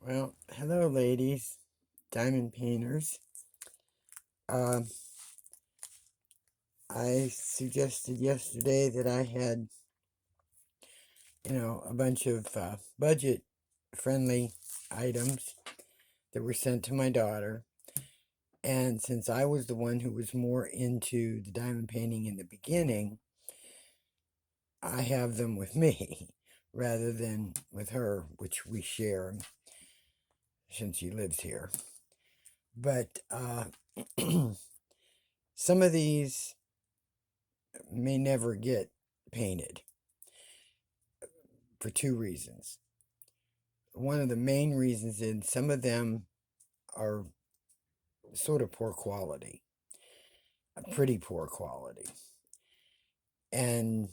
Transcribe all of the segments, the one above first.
Well, hello, ladies, diamond painters. Um, I suggested yesterday that I had, a bunch of budget-friendly items that were sent to my daughter. And since I was the one who was more into the diamond painting in the beginning, I have them with me rather than with her, which we share since she lives here. But some of these may never get painted for two reasons. One of the main reasons is some of them are sort of poor quality, pretty poor quality. And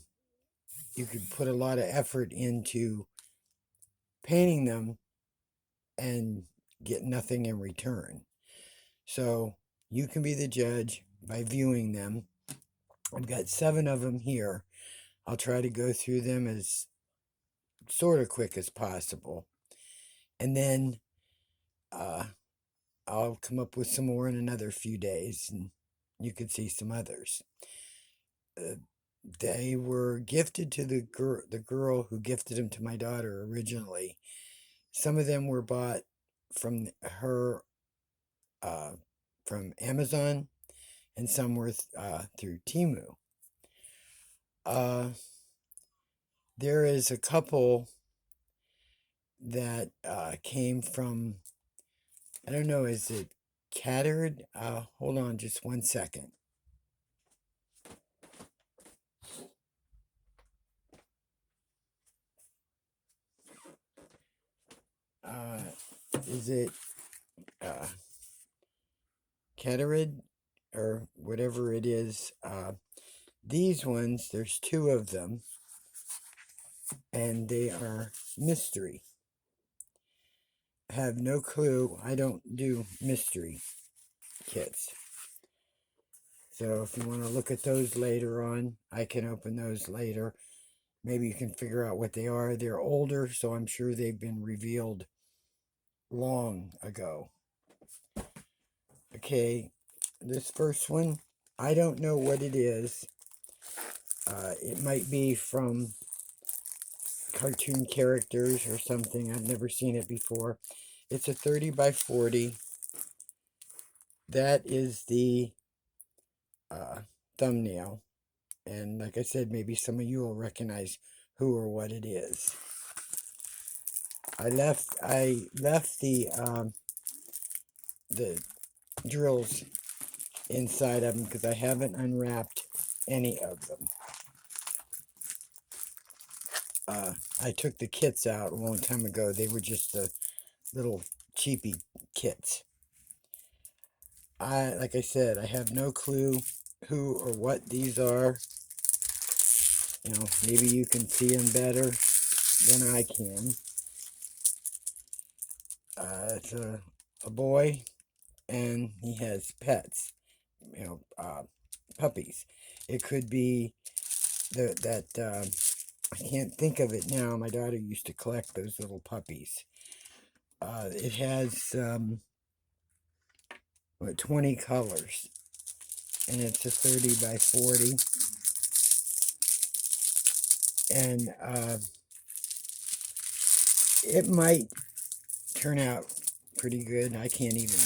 you could put a lot of effort into painting them and get nothing in return. So you can be the judge by viewing them. I've got 7 of them here. I'll try to go through them as sort of quick as possible. And then I'll come up with some more in another few days, and you could see some others. They were gifted to the girl who gifted them to my daughter originally. Some of them were bought from her from Amazon, and some were through Temu. There is a couple that came from, I don't know, is it Cattered? Hold on just one second. Is it Cattered or whatever it is? These ones, there's 2 of them, and they are mystery. I have no clue. I don't do mystery kits. So if you want to look at those later on, I can open those later. Maybe you can figure out what they are. They're older, so I'm sure they've been revealed long ago. Okay, this first one, I don't know what it is. It might be from cartoon characters or something. I've never seen it before. It's a 30 by 40. That is the thumbnail. And like I said, maybe some of you will recognize who or what it is. I left the drills inside of them because I haven't unwrapped any of them. I took the kits out a long time ago. They were just the little cheapy kits. Like I said, I have no clue who or what these are. Maybe you can see them better than I can. It's a boy, and he has pets, puppies. It could be that I can't think of it now. My daughter used to collect those little puppies. It has 20 colors, and it's a 30 by 40. And it might turn out pretty good. I can't even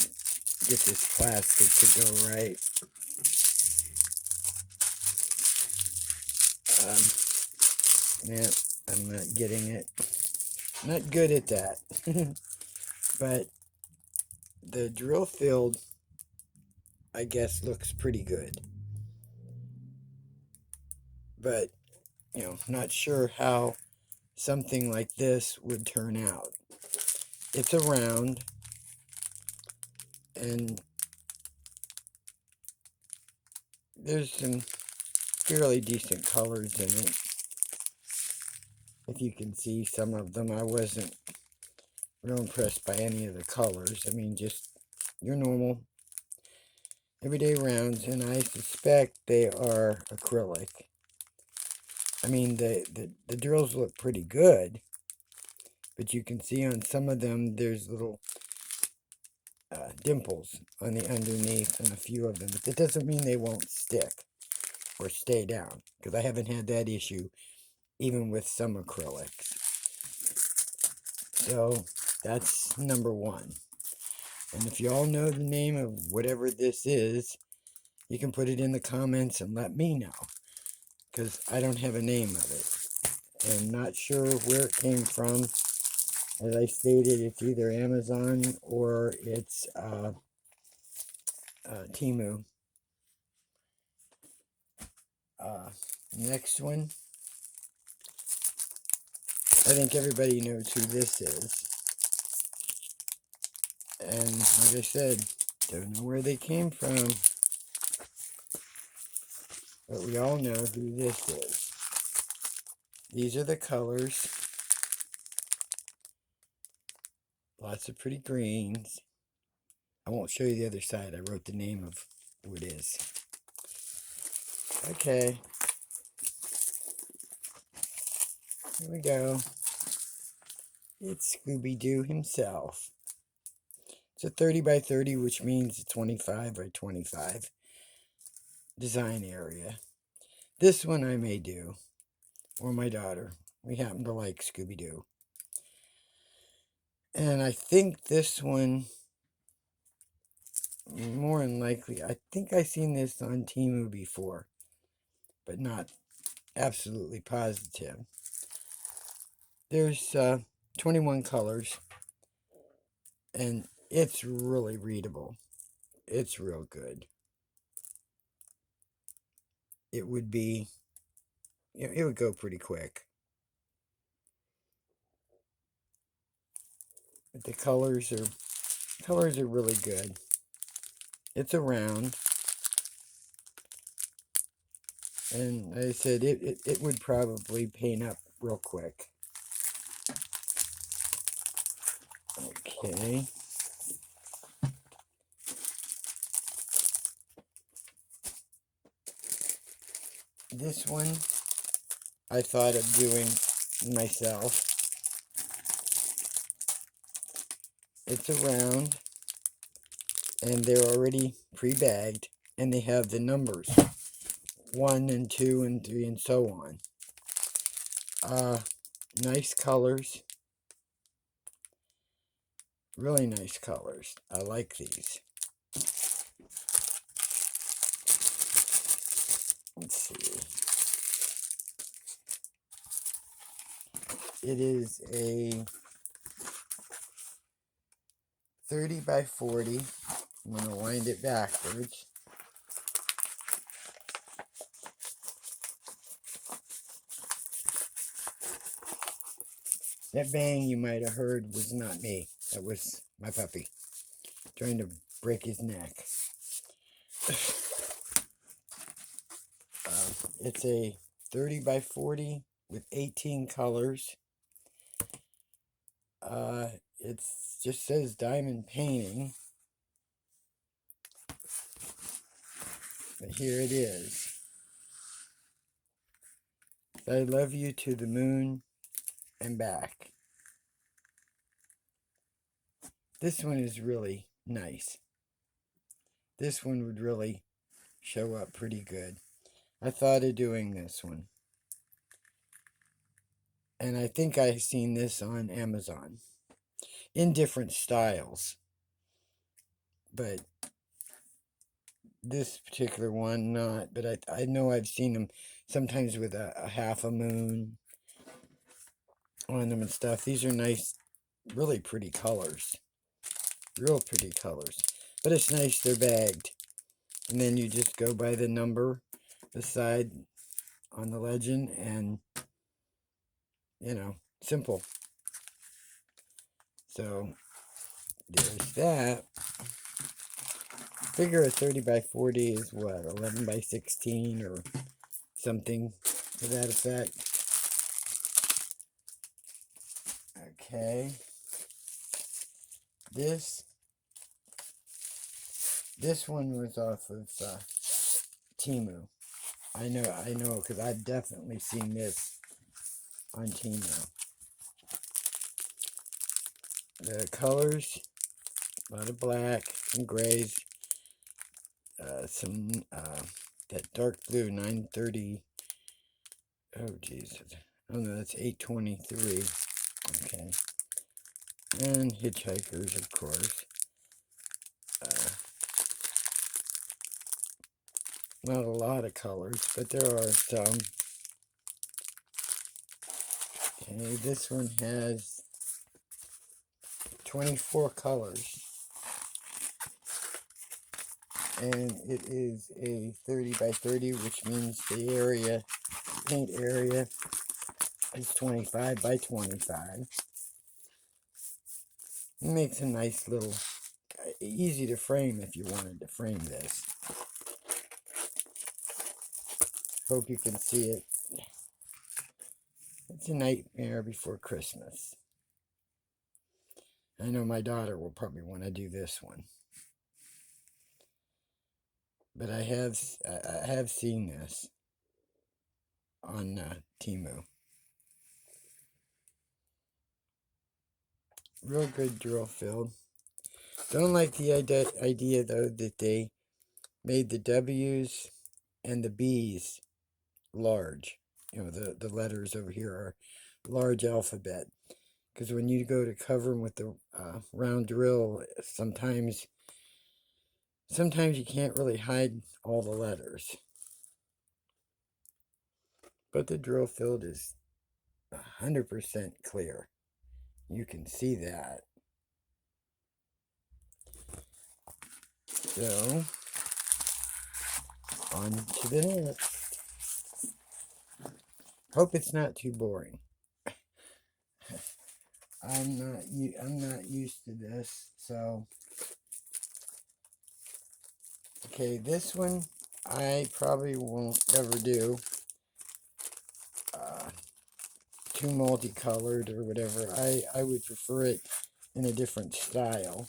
get this plastic to go right. Yeah, I'm not getting it. Not good at that. But the drill field, I guess, looks pretty good. But, not sure how something like this would turn out. It's a round, and there's some fairly decent colors in it. If you can see some of them, I wasn't real impressed by any of the colors. I mean, just your normal everyday rounds, and I suspect they are acrylic. I mean, the drills look pretty good, but you can see on some of them there's little dimples on the underneath and a few of them, but that doesn't mean they won't stick or stay down, because I haven't had that issue even with some acrylics. So that's number one. And if you all know the name of whatever this is, you can put it in the comments and let me know, because I don't have a name of it. I'm not sure where it came from. As I stated, it's either Amazon or it's Temu. Next one. I think everybody knows who this is. And like I said, don't know where they came from. But we all know who this is. These are the colors. Lots of pretty greens. I won't show you the other side. I wrote the name of who it is. Okay. Here we go. It's Scooby-Doo himself. It's a 30 by 30, which means a 25 by 25 design area. This one I may do, or my daughter. We happen to like Scooby-Doo. And I think this one, more than likely, I think I've seen this on Temu before, but not absolutely positive. There's 21 colors, and it's really readable. It's real good. It would be, it would go pretty quick. But the colors are really good. It's a round, and like I said, it would probably paint up real quick. Okay. This one I thought of doing myself. It's a round, and they're already pre-bagged, and they have the numbers 1 and 2 and 3 and so on. Nice colors. Really nice colors. I like these. Let's see. It is a 30 by 40. I'm going to wind it backwards. That bang you might have heard was not me. That was my puppy trying to break his neck. It's a 30 by 40 with 18 colors. It just says diamond painting. But here it is. I love you to the moon and back. This one is really nice. This one would really show up pretty good. I thought of doing this one. And I think I've seen this on Amazon in different styles. But this particular one, not. But I know I've seen them sometimes with a half a moon on them and stuff. These are nice, really pretty colors. Real pretty colors. But it's nice they're bagged. And then you just go by the number beside on the legend, and you know, simple. So there's that. Figure a 30 by 40 is what, 11 by 16 or something to that effect. Okay. This one was off of Temu. I know, because I've definitely seen this on Temu. The colors, a lot of black and grays, some that dark blue 930. Oh geez, oh no, that's 823. Okay, and hitchhikers, of course. Not a lot of colors, but there are some. Okay, this one has 24 colors, and it is a 30 by 30, which means the area, paint area, is 25 by 25. It makes a nice little, easy to frame if you wanted to frame this. Hope you can see it. It's a nightmare before Christmas. I know my daughter will probably want to do this one. But I have seen this on Temu. Real good drill field. Don't like the idea though that they made the W's and the B's large. You know, the letters over here are large alphabet. Because when you go to cover them with the round drill, sometimes you can't really hide all the letters. But the drill field is 100% clear. You can see that. So, on to the next. Hope it's not too boring. I'm not used to this, so okay, this one I probably won't ever do. Too multicolored or whatever. I would prefer it in a different style.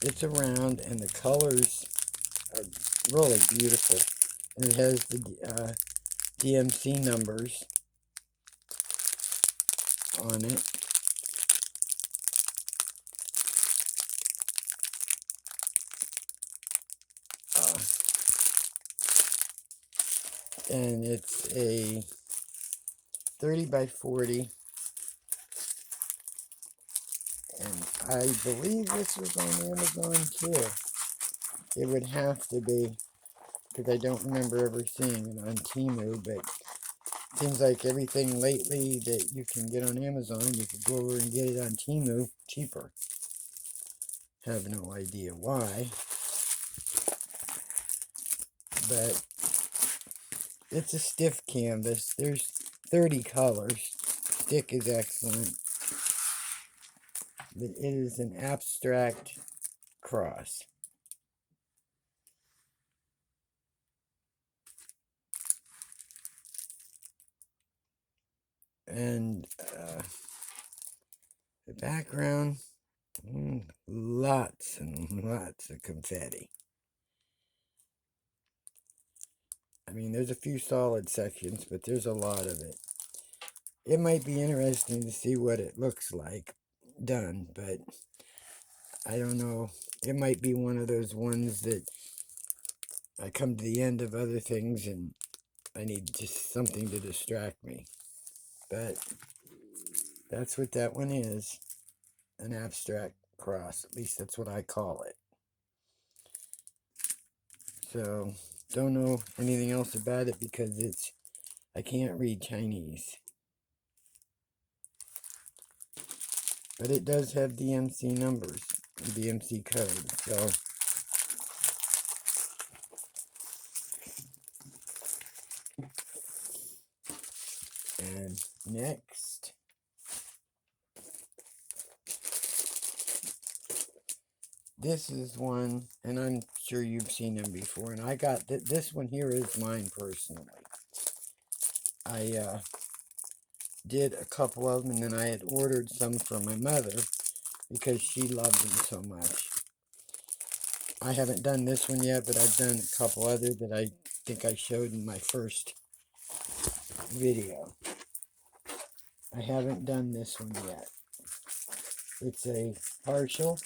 It's a round, and the colors are really beautiful. And it has the DMC numbers on it. And it's a 30 by 40. And I believe this was on Amazon too. It would have to be, because I don't remember ever seeing it on Temu, but it seems like everything lately that you can get on Amazon, you could go over and get it on Temu cheaper. Have no idea why. But it's a stiff canvas. There's 30 colors. Stick is excellent. But it is an abstract cross. And the background, lots and lots of confetti. I mean, there's a few solid sections, but there's a lot of it. It might be interesting to see what it looks like done, but I don't know. It might be one of those ones that I come to the end of other things and I need just something to distract me. But that's what that one is. An abstract cross. At least that's what I call it. So, don't know anything else about it because I can't read Chinese. But it does have DMC numbers, DMC codes, so and next this is one, and I'm sure you've seen them before, and I got this one here is mine personally. I did a couple of them, and then I had ordered some for my mother because she loved them so much. I haven't done this one yet, but I've done a couple other that I think I showed in my first video. I haven't done this one yet. It's a partial.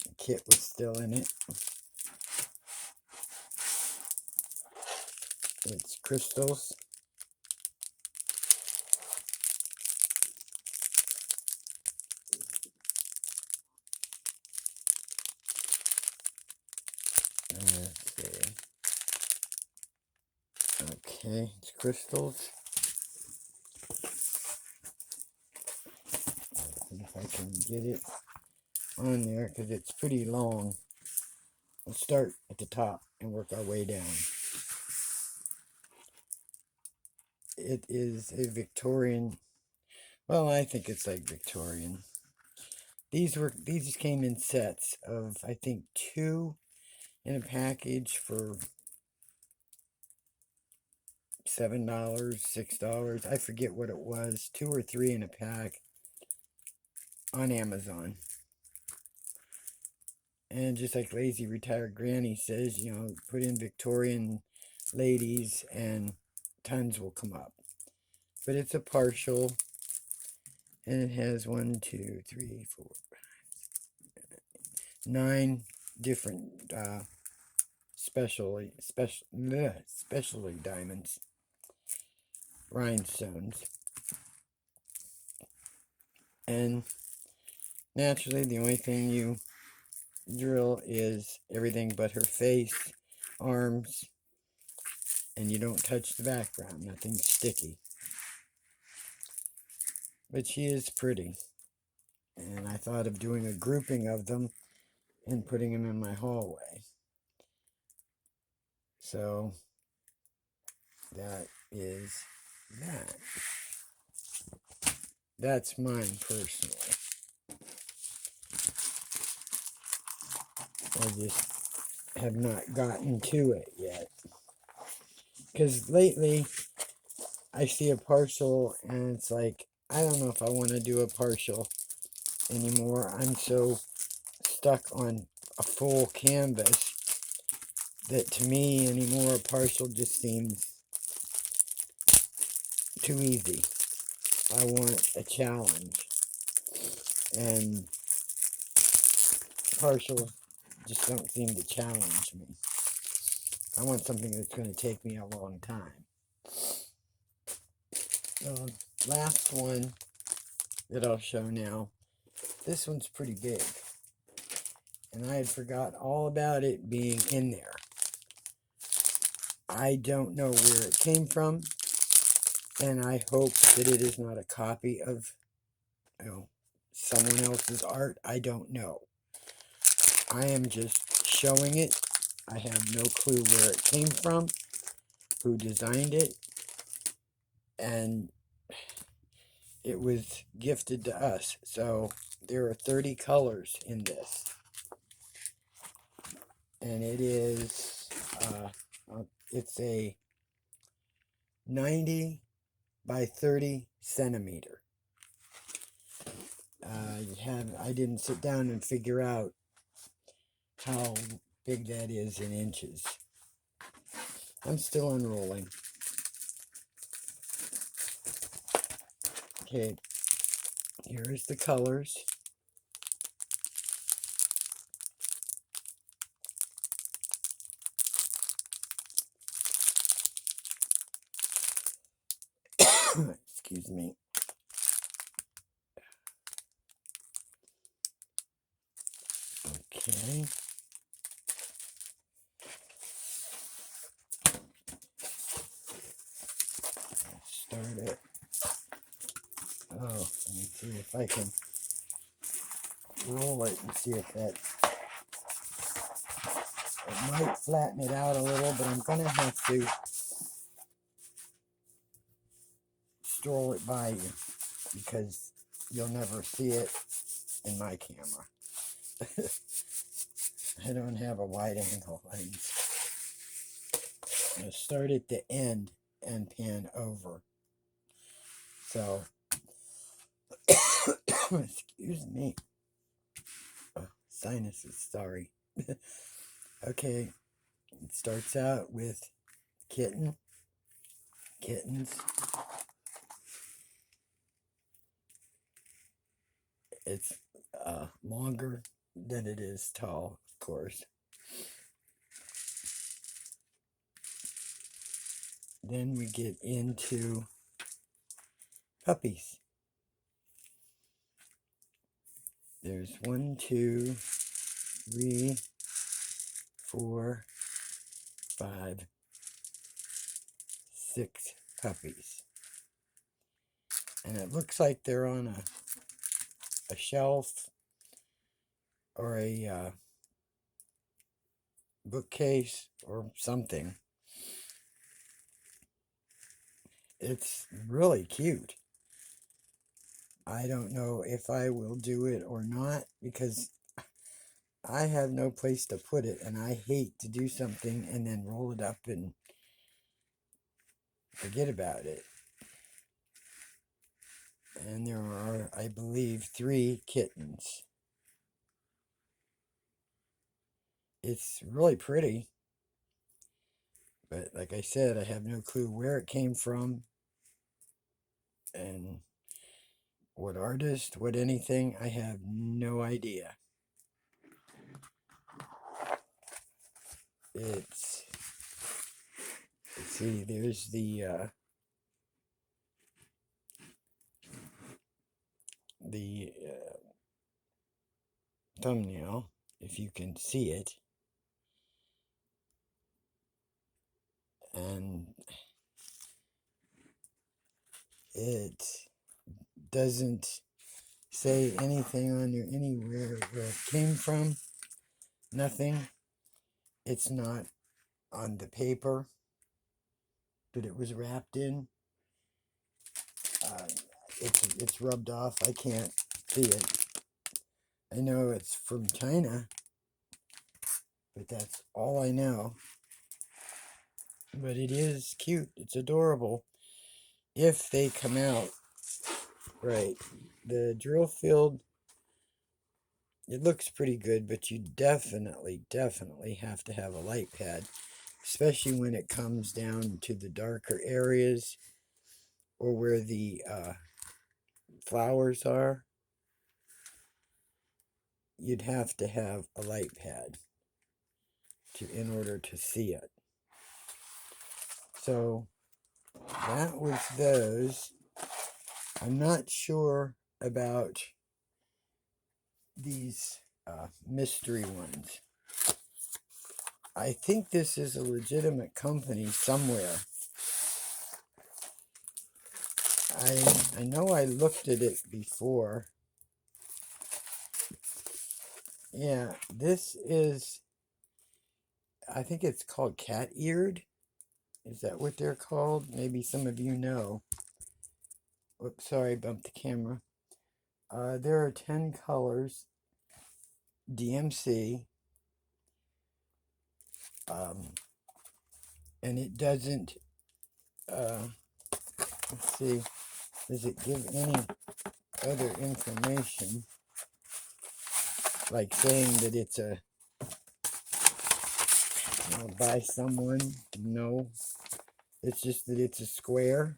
The kit was still in it. It's crystals. Let's see. Okay, it's crystals. Let's see if I can get it on there because it's pretty long. We'll start at the top and work our way down. It is a Victorian. Well, I think it's like Victorian. These came in sets of, I think, 2 in a package for $7, $6. I forget what it was. 2 or 3 in a pack on Amazon. And just like Lazy Retired Granny says, you know, put in Victorian ladies and tons will come up. But it's a partial, and it has 1, 2, 3, 4, 9 different specialty diamonds, rhinestones. And naturally, the only thing you drill is everything but her face, arms, and you don't touch the background. Nothing's sticky. But she is pretty. And I thought of doing a grouping of them and putting them in my hallway. So that is that. That's mine personally. I just have not gotten to it yet. Because lately, I see a partial and it's like, I don't know if I want to do a partial anymore. I'm so stuck on a full canvas that to me anymore a partial just seems too easy. I want a challenge. And partials just don't seem to challenge me. I want something that's going to take me a long time. The last one that I'll show now, this one's pretty big. And I had forgot all about it being in there. I don't know where it came from. And I hope that it is not a copy of, you know, someone else's art. I don't know. I am just showing it. I have no clue where it came from, who designed it, and it was gifted to us. So there are 30 colors in this. And it is, it's a 90 by 30 centimeter. I didn't sit down and figure out how big that is in inches. I'm still unrolling. Okay, here is the colors. Excuse me. Okay. Start it. Oh, let me see if I can roll it and see if that, it might flatten it out a little, but I'm going to have to stroll it by you because you'll never see it in my camera. I don't have a wide angle lens. I'm going to start at the end and pan over. So, excuse me. Sinuses, sorry. Okay, it starts out with kittens. It's longer than it is tall, of course. Then we get into puppies. There's 1, 2, 3, 4, 5, 6 puppies. And it looks like they're on a shelf or a bookcase or something. It's really cute. I don't know if I will do it or not because I have no place to put it, and I hate to do something and then roll it up and forget about it. And there are, I believe, 3 kittens. It's really pretty, but like I said, I have no clue where it came from and what artist, what anything. I have no idea. Let's see, there's the thumbnail, if you can see it. And it doesn't say anything on there anywhere where it came from. Nothing. It's not on the paper that it was wrapped in. It's rubbed off. I can't see it. I know it's from China, but that's all I know. But it is cute. It's adorable. If they come out right. The drill field, it looks pretty good, but you definitely have to have a light pad, especially when it comes down to the darker areas or where the flowers are. You'd have to have a light pad in order to see it. So that was those. I'm not sure about these mystery ones. I think this is a legitimate company somewhere. I know I looked at it before. Yeah, this is, I think it's called cat-eared. Is that what they're called? Maybe some of you know. Oops, sorry, bumped the camera. There are 10 colors, DMC, and it doesn't, let's see, does it give any other information, like saying that it's by someone? No, it's just that it's a square,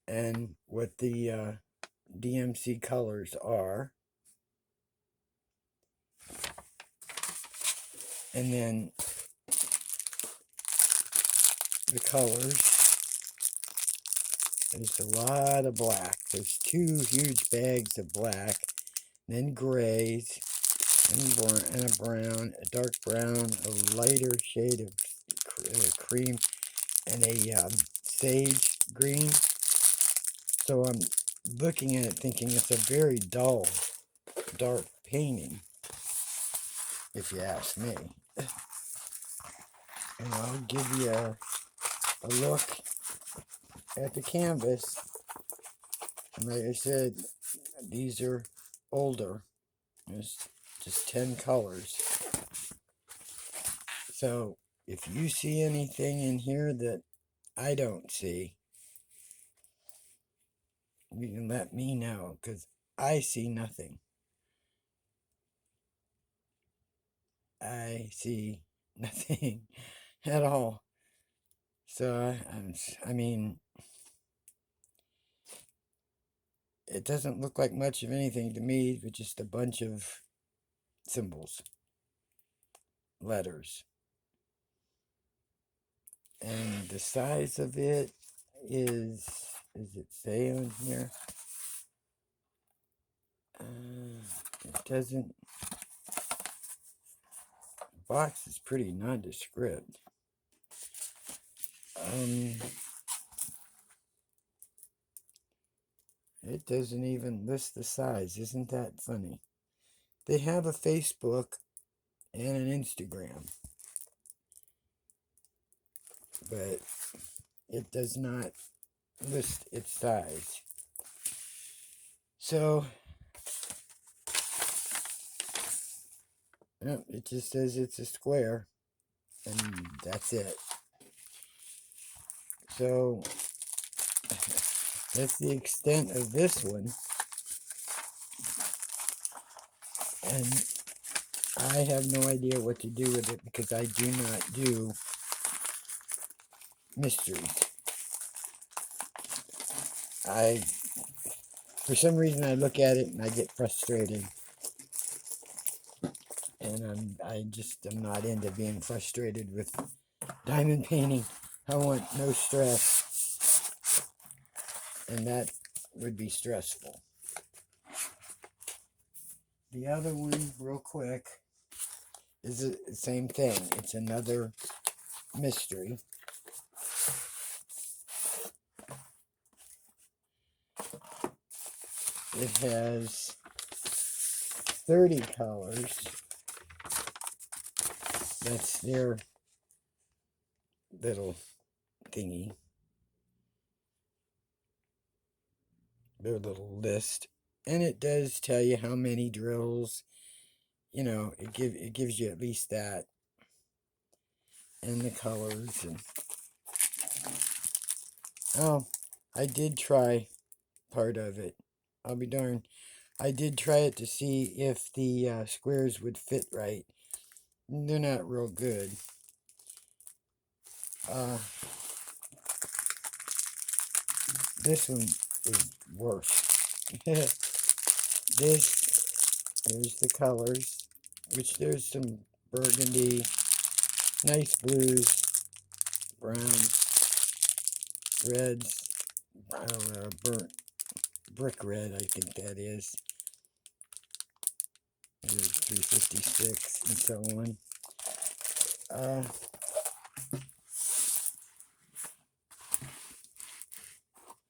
and what the DMC colors are. And then the colors, there's a lot of black. There's 2 huge bags of black, then grays, and a brown, a dark brown, a lighter shade of cream, and a sage green. So I'm looking at it thinking it's a very dull, dark painting, if you ask me. And I'll give you a look at the canvas. And like I said, these are older. There's just 10 colors. So if you see anything in here that I don't see, you can let me know, because I see nothing. I see nothing at all. So, I mean, it doesn't look like much of anything to me, but just a bunch of symbols, letters. And the size of it is it say on here? It doesn't, the box is pretty nondescript. It doesn't even list the size. Isn't that funny? They have a Facebook and an Instagram, but it does not list its size. So, it just says it's a square, and that's it. So, that's the extent of this one. And I have no idea what to do with it because I do not do mysteries. For some reason, I look at it and I get frustrated. And I just am not into being frustrated with diamond painting. I want no stress. And that would be stressful. The other one, real quick, is the same thing. It's another mystery. It has 30 colors. That's their little thingy. Their little list. And it does tell you how many drills. You know, it gives you at least that. And the colors. And oh, I did try part of it. I'll be darned. I did try it to see if the squares would fit right. They're not real good. This one is worse. There's the colors, which there's some burgundy, nice blues, browns, reds, burnt brick red, I think that is. There's 356 and so on.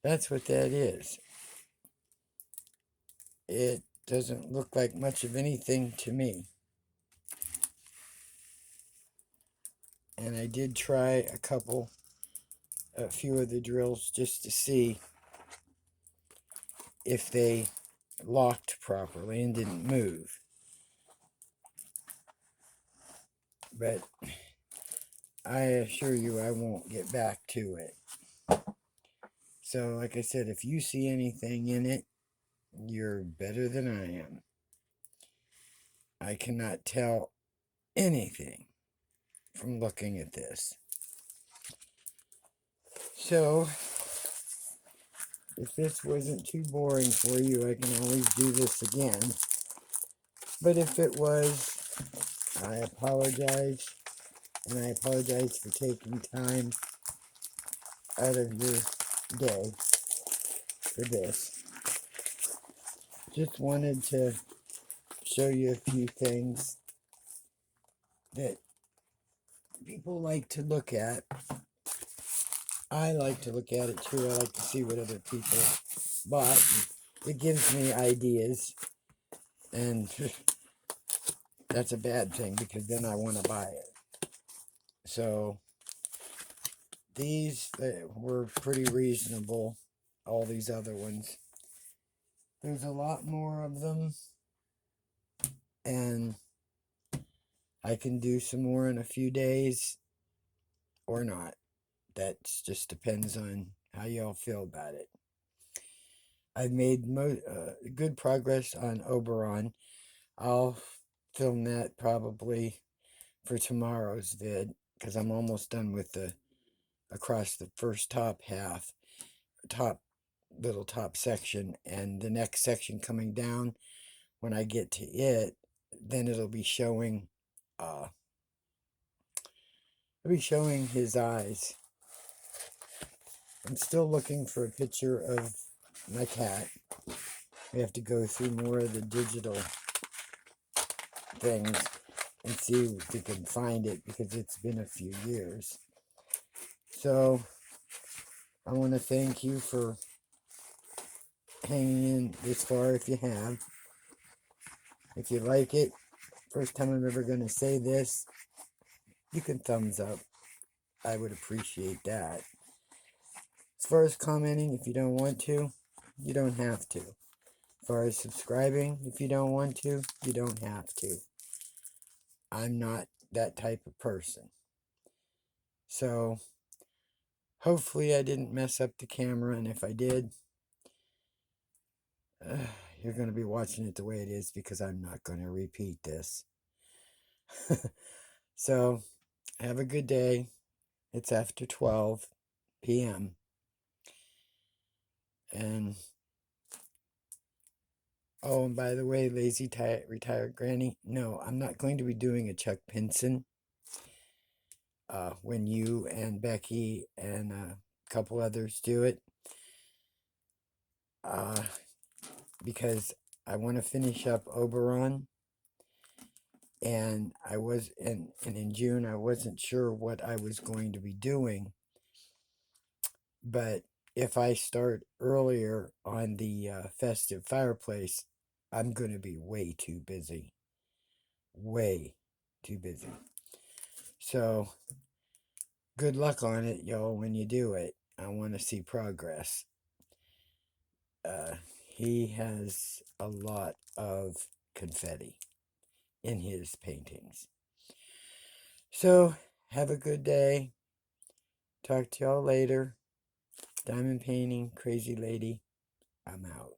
That's what that is. It doesn't look like much of anything to me. And I did try a few of the drills just to see if they locked properly and didn't move. But I assure you I won't get back to it. So, like I said, if you see anything in it, you're better than I am. I cannot tell anything from looking at this. So, if this wasn't too boring for you, I can always do this again. But if it was, I apologize. And I apologize for taking time out of your day for this. Just wanted to show you a few things that people like to look at. I like to look at it too. I like to see what other people bought. It gives me ideas, and that's a bad thing because then I want to buy it. So these were pretty reasonable. All these other ones. There's a lot more of them, and I can do some more in a few days or not. That just depends on how y'all feel about it. I've made good progress on Oberon. I'll film that probably for tomorrow's vid, because I'm almost done with the across the first top section, and the next section coming down, when I get to it, then it'll be showing his eyes. I'm still looking for a picture of my cat. We have to go through more of the digital things and see if we can find it, because it's been a few years. So I want to thank you for hanging in this far if you have. If you like it, first time I'm ever going to say this, you can thumbs up. I would appreciate that. As far as commenting, if you don't want to, you don't have to. As far as subscribing, if you don't want to, you don't have to. I'm not that type of person. So, hopefully I didn't mess up the camera, and if I did, you're going to be watching it the way it is, because I'm not going to repeat this. So, have a good day. It's after 12 p.m. And, oh, and by the way, lazy retired granny, no, I'm not going to be doing a Chuck Pinson when you and Becky and a couple others do it. Because I want to finish up Oberon. And in June, I wasn't sure what I was going to be doing. But if I start earlier on the festive fireplace, I'm going to be way too busy. Way too busy. So, good luck on it, y'all, when you do it. I want to see progress. He has a lot of confetti in his paintings. So, have a good day. Talk to y'all later. Diamond Painting, Crazy Lady. I'm out.